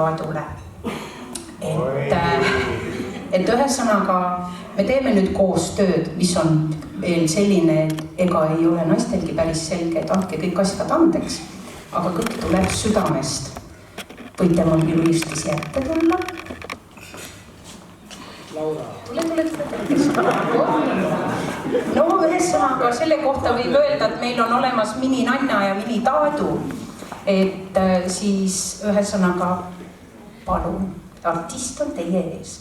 Aadule. Et ühesõnaga me teeme nüüd koostööd, mis on veel selline, et ega ei ole naistelgi päris selge, et andke kõik asjad andeks, aga kõik tuleb südamest. Võite mul ilusti siia ette tulla. Tule. No ühesõnaga selle kohta võib öelda, et meil on olemas mini Nanna ja mini Taadu. Et siis ühesõnaga palun, artist on teie ees.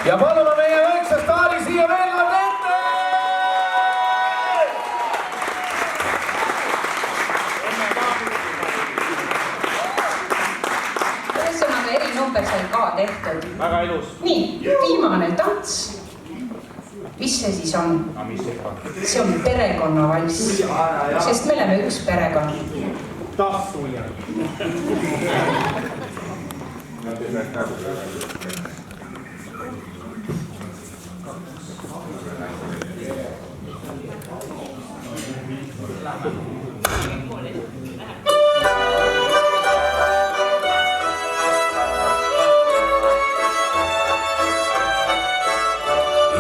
Ja palume meie väikse staari siia veel nad ette! Ühesõnaga erinumber sai ka tehtud. Väga ilus. Nii, viimane tants. Mis see siis on? See on perekonnavalss, sest me oleme üks perekond. Tassuja.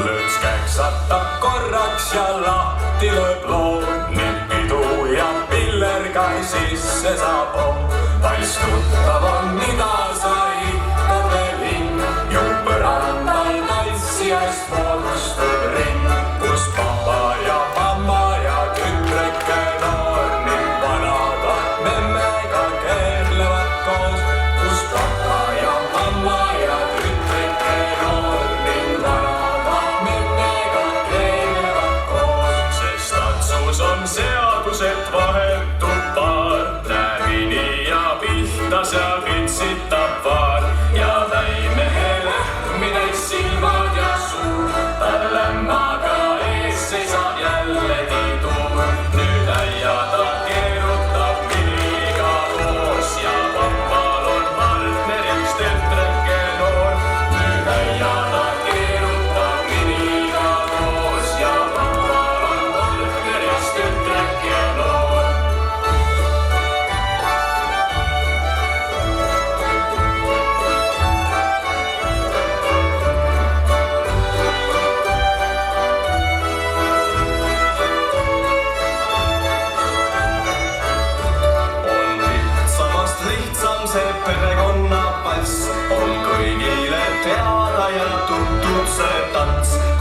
Lööks käksata korraks ja lahti lööb loo, ning pidu ja pillerga sisse saab on. Pals tuttav on, mida sa ikka telin, ju põrandal tantsijast moodustub ring, kus papa ja mamma ja tütreke noor ning vanad memmega keerlevad koos, kus papa ja mamma ja tütreke noor ning vanad memmega keerlevad koos, sest tantsus on seadused vahetub paar, nävini ja pihta seal pitsitab teada ja tuntud see tants.